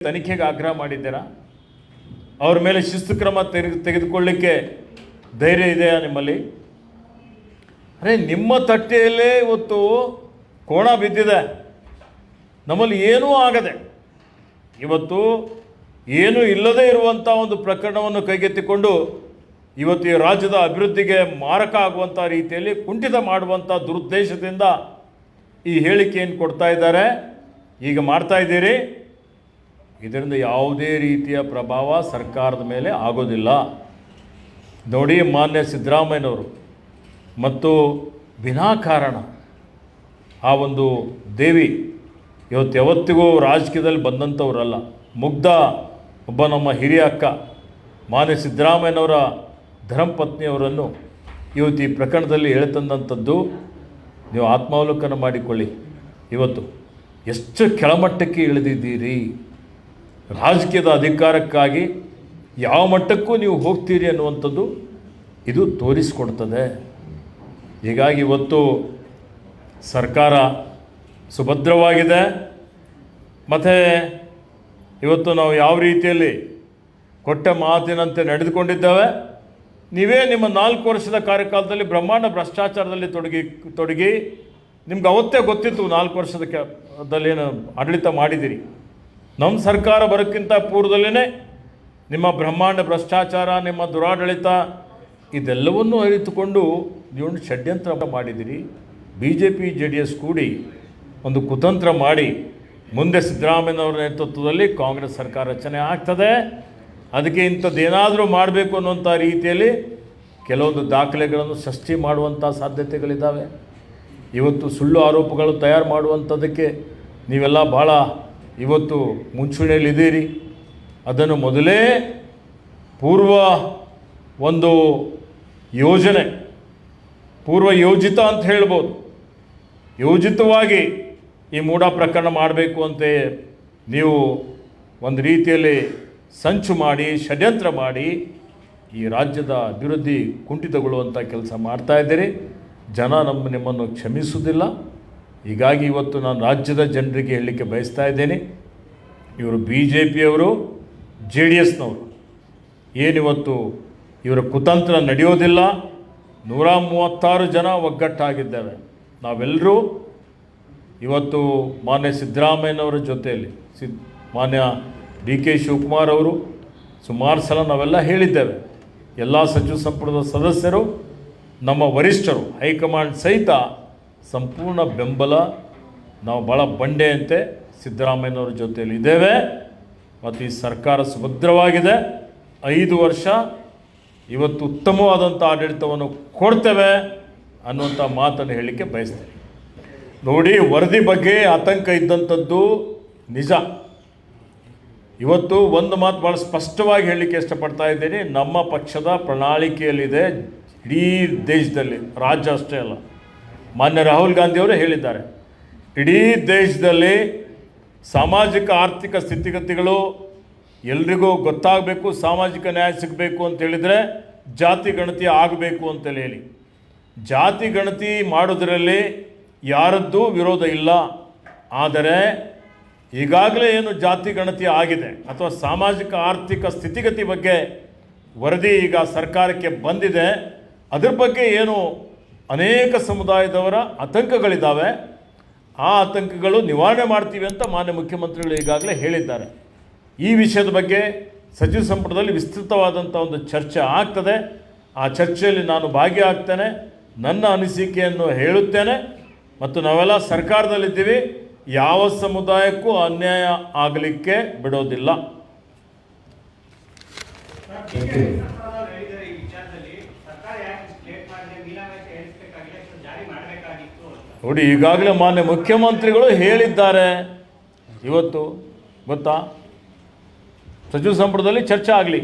ತನಿಖೆಗೆ ಆಗ್ರಹ ಮಾಡಿದ್ದೀರಾ? ಅವ್ರ ಮೇಲೆ ಶಿಸ್ತು ಕ್ರಮ ತೆಗೆದುಕೊಳ್ಳಿಕ್ಕೆ ಧೈರ್ಯ ಇದೆಯಾ ನಿಮ್ಮಲ್ಲಿ? ಅರೆ, ನಿಮ್ಮ ತಟ್ಟೆಯಲ್ಲೇ ಇವತ್ತು ಕೋಣ ಬಿದ್ದಿದೆ. ನಮ್ಮಲ್ಲಿ ಏನೂ ಆಗದೆ ಇವತ್ತು ಏನೂ ಇಲ್ಲದೇ ಇರುವಂಥ ಒಂದು ಪ್ರಕರಣವನ್ನು ಕೈಗೆತ್ತಿಕೊಂಡು ಇವತ್ತು ಈ ರಾಜ್ಯದ ಅಭಿವೃದ್ಧಿಗೆ ಮಾರಕ ಆಗುವಂಥ ರೀತಿಯಲ್ಲಿ ಕುಂಠಿತ ಮಾಡುವಂಥ ದುರುದ್ದೇಶದಿಂದ ಈ ಹೇಳಿಕೆಯನ್ನು ಕೊಡ್ತಾ ಇದ್ದಾರೆ. ಈಗ ಮಾಡ್ತಾ ಇದ್ದೀರಿ. ಇದರಿಂದ ಯಾವುದೇ ರೀತಿಯ ಪ್ರಭಾವ ಸರ್ಕಾರದ ಮೇಲೆ ಆಗೋದಿಲ್ಲ. ನೋಡಿ, ಮಾನ್ಯ ಸಿದ್ದರಾಮಯ್ಯನವರು ಮತ್ತು ವಿನಾಕಾರಣ ಆ ಒಂದು ದೇವಿ ಇವತ್ತು ಯಾವತ್ತಿಗೂ ರಾಜಕೀಯದಲ್ಲಿ ಬಂದಂಥವರಲ್ಲ. ಮುಗ್ಧ ಒಬ್ಬ ನಮ್ಮ ಹಿರಿಯ ಅಕ್ಕ ಮಾನ್ಯ ಸಿದ್ದರಾಮಯ್ಯನವರ ಧರ್ಮಪತ್ನಿಯವರನ್ನು ಇವತ್ತು ಈ ಪ್ರಕರಣದಲ್ಲಿ ಎಳೆತಂದಂಥದ್ದು ನೀವು ಆತ್ಮಾವಲೋಕನ ಮಾಡಿಕೊಳ್ಳಿ. ಇವತ್ತು ಎಷ್ಟು ಕೆಳಮಟ್ಟಕ್ಕೆ ಇಳಿದಿದ್ದೀರಿ. ರಾಜಕೀಯದ ಅಧಿಕಾರಕ್ಕಾಗಿ ಯಾವ ಮಟ್ಟಕ್ಕೂ ನೀವು ಹೋಗ್ತೀರಿ ಅನ್ನುವಂಥದ್ದು ಇದು ತೋರಿಸಿಕೊಡ್ತದೆ. ಹೀಗಾಗಿ ಇವತ್ತು ಸರ್ಕಾರ ಸುಭದ್ರವಾಗಿದೆ. ಮತ್ತು ಇವತ್ತು ನಾವು ಯಾವ ರೀತಿಯಲ್ಲಿ ಕೊಟ್ಟ ಮಾತಿನಂತೆ ನಡೆದುಕೊಂಡಿದ್ದೇವೆ. ನೀವೇ ನಿಮ್ಮ 4 ವರ್ಷದ ಕಾರ್ಯಕಾಲದಲ್ಲಿ ಬ್ರಹ್ಮಾಂಡ ಭ್ರಷ್ಟಾಚಾರದಲ್ಲಿ ತೊಡಗಿ ನಿಮ್ಗೆ ಅವತ್ತೇ ಗೊತ್ತಿತ್ತು 4 ವರ್ಷದಲ್ಲೇನು ಆಡಳಿತ ಮಾಡಿದ್ದೀರಿ. ನಮ್ಮ ಸರ್ಕಾರ ಬರೋಕ್ಕಿಂತ ಪೂರ್ವದಲ್ಲೇ ನಿಮ್ಮ ಬ್ರಹ್ಮಾಂಡ ಭ್ರಷ್ಟಾಚಾರ, ನಿಮ್ಮ ದುರಾಡಳಿತ ಇದೆಲ್ಲವನ್ನೂ ಅರಿತುಕೊಂಡು ನೀವು ಷಡ್ಯಂತ್ರ ಮಾಡಿದ್ದೀರಿ. BJP JDS ಕೂಡಿ ಒಂದು ಕುತಂತ್ರ ಮಾಡಿ ಮುಂದೆ ಸಿದ್ದರಾಮಯ್ಯನವರ ನೇತೃತ್ವದಲ್ಲಿ ಕಾಂಗ್ರೆಸ್ ಸರ್ಕಾರ ರಚನೆ ಆಗ್ತದೆ. ಅದಕ್ಕೆ ಇಂಥದ್ದೇನಾದರೂ ಮಾಡಬೇಕು ಅನ್ನುವಂಥ ರೀತಿಯಲ್ಲಿ ಕೆಲವೊಂದು ದಾಖಲೆಗಳನ್ನು ಸೃಷ್ಟಿ ಮಾಡುವಂಥ ಸಾಧ್ಯತೆಗಳಿದ್ದಾವೆ. ಇವತ್ತು ಸುಳ್ಳು ಆರೋಪಗಳು ತಯಾರು ಮಾಡುವಂಥದ್ದಕ್ಕೆ ನೀವೆಲ್ಲ ಭಾಳ ಇವತ್ತು ಮುಂಚೂಣಿಯಲ್ಲಿದ್ದೀರಿ. ಅದನ್ನು ಮೊದಲೇ ಪೂರ್ವ ಒಂದು ಯೋಜನೆ, ಪೂರ್ವ ಯೋಜಿತ ಅಂತ ಹೇಳ್ಬೋದು, ಯೋಜಿತವಾಗಿ ಈ ಮೂಢ ಪ್ರಕರಣ ಮಾಡಬೇಕು ಅಂತ ನೀವು ಒಂದು ರೀತಿಯಲ್ಲಿ ಸಂಚು ಮಾಡಿ ಷಡ್ಯಂತ್ರ ಮಾಡಿ ಈ ರಾಜ್ಯದ ಅಭಿವೃದ್ಧಿ ಕುಂಠಿತಗೊಳ್ಳುವಂಥ ಕೆಲಸ ಮಾಡ್ತಾಯಿದ್ದೀರಿ. ಜನ ನಿಮ್ಮನ್ನು ಕ್ಷಮಿಸುವುದಿಲ್ಲ. ಹೀಗಾಗಿ ಇವತ್ತು ನಾನು ರಾಜ್ಯದ ಜನರಿಗೆ ಹೇಳಲಿಕ್ಕೆ ಬಯಸ್ತಾ ಇದ್ದೇನೆ, ಇವರು BJPಯವರು JDSನವರು ಏನಿವತ್ತು ಇವರ ಕುತಂತ್ರ ನಡೆಯೋದಿಲ್ಲ. 136 ಜನ ಒಗ್ಗಟ್ಟಾಗಿದ್ದೇವೆ. ನಾವೆಲ್ಲರೂ ಇವತ್ತು ಮಾನ್ಯ ಸಿದ್ದರಾಮಯ್ಯನವರ ಜೊತೆಯಲ್ಲಿ ಮಾನ್ಯ DK ಶಿವಕುಮಾರ್ ಅವರು ಸುಮಾರು ಸಲ ನಾವೆಲ್ಲ ಹೇಳಿದ್ದೇವೆ. ಎಲ್ಲ ಸಚಿವ ಸಂಪುಟದ ಸದಸ್ಯರು, ನಮ್ಮ ವರಿಷ್ಠರು, ಹೈಕಮಾಂಡ್ ಸಹಿತ ಸಂಪೂರ್ಣ ಬೆಂಬಲ. ನಾವು ಭಾಳ ಬಂಡೆಯಂತೆ ಸಿದ್ದರಾಮಯ್ಯನವರ ಜೊತೆಯಲ್ಲಿ ಇದ್ದೇವೆ. ಮತ್ತು ಈ ಸರ್ಕಾರ ಸುಭದ್ರವಾಗಿದೆ. 5 ವರ್ಷ ಇವತ್ತು ಉತ್ತಮವಾದಂಥ ಆಡಳಿತವನ್ನು ಕೊಡ್ತೇವೆ ಅನ್ನುವಂಥ ಮಾತನ್ನು ಹೇಳಲಿಕ್ಕೆ ಬಯಸ್ತೇನೆ. ನೋಡಿ, ವರದಿ ಬಗ್ಗೆ ಆತಂಕ ಇದ್ದಂಥದ್ದು ನಿಜ. ಇವತ್ತು ಒಂದು ಮಾತು ಭಾಳ ಸ್ಪಷ್ಟವಾಗಿ ಹೇಳಲಿಕ್ಕೆ ಇಷ್ಟಪಡ್ತಾ ಇದ್ದೀನಿ. ನಮ್ಮ ಪಕ್ಷದ ಪ್ರಣಾಳಿಕೆಯಲ್ಲಿದೆ, ಇಡೀ ದೇಶದಲ್ಲಿ, ರಾಜ್ಯ ಅಷ್ಟೇ ಅಲ್ಲ, ಮಾನ್ಯ ರಾಹುಲ್ ಗಾಂಧಿಯವರೇ ಹೇಳಿದ್ದಾರೆ, ಇಡೀ ದೇಶದಲ್ಲಿ ಸಾಮಾಜಿಕ ಆರ್ಥಿಕ ಸ್ಥಿತಿಗತಿಗಳು ಎಲ್ರಿಗೂ ಗೊತ್ತಾಗಬೇಕು, ಸಾಮಾಜಿಕ ನ್ಯಾಯ ಸಿಗಬೇಕು ಅಂತ ಹೇಳಿದರೆ ಜಾತಿ ಗಣತಿ ಆಗಬೇಕು ಅಂತೇಳಿ ಹೇಳಿ. ಜಾತಿ ಗಣತಿ ಮಾಡೋದರಲ್ಲಿ ಯಾರದ್ದೂ ವಿರೋಧ ಇಲ್ಲ. ಆದರೆ ಈಗಾಗಲೇ ಏನು ಜಾತಿ ಗಣತಿ ಆಗಿದೆ ಅಥವಾ ಸಾಮಾಜಿಕ ಆರ್ಥಿಕ ಸ್ಥಿತಿಗತಿ ಬಗ್ಗೆ ವರದಿ ಈಗ ಸರ್ಕಾರಕ್ಕೆ ಬಂದಿದೆ, ಅದ್ರ ಬಗ್ಗೆ ಏನು ಅನೇಕ ಸಮುದಾಯದವರ ಆತಂಕಗಳಿದ್ದಾವೆ. ಆ ಆತಂಕಗಳು ನಿವಾರಣೆ ಮಾಡ್ತೀವಿ ಅಂತ ಮಾನ್ಯ ಮುಖ್ಯಮಂತ್ರಿಗಳು ಈಗಾಗಲೇ ಹೇಳಿದ್ದಾರೆ. ಈ ವಿಷಯದ ಬಗ್ಗೆ ಸಚಿವ ಸಂಪುಟದಲ್ಲಿ ವಿಸ್ತೃತವಾದಂಥ ಒಂದು ಚರ್ಚೆ ಆಗ್ತದೆ. ಆ ಚರ್ಚೆಯಲ್ಲಿ ನಾನು ಭಾಗಿಯಾಗ್ತೇನೆ, ನನ್ನ ಅನಿಸಿಕೆಯನ್ನು ಹೇಳುತ್ತೇನೆ. ಮತ್ತು ನಾವೆಲ್ಲ ಸರ್ಕಾರದಲ್ಲಿದ್ದೀವಿ, ಯಾವ ಸಮುದಾಯಕ್ಕೂ ಅನ್ಯಾಯ ಆಗಲಿಕ್ಕೆ ಬಿಡೋದಿಲ್ಲ. ನೋಡಿ, ಈಗಾಗಲೇ ಮಾನ್ಯ ಮುಖ್ಯಮಂತ್ರಿಗಳು ಹೇಳಿದ್ದಾರೆ. ಇವತ್ತು ಗೊತ್ತಾ, ಸಚಿವ ಸಂಪುಟದಲ್ಲಿ ಚರ್ಚೆ ಆಗಲಿ.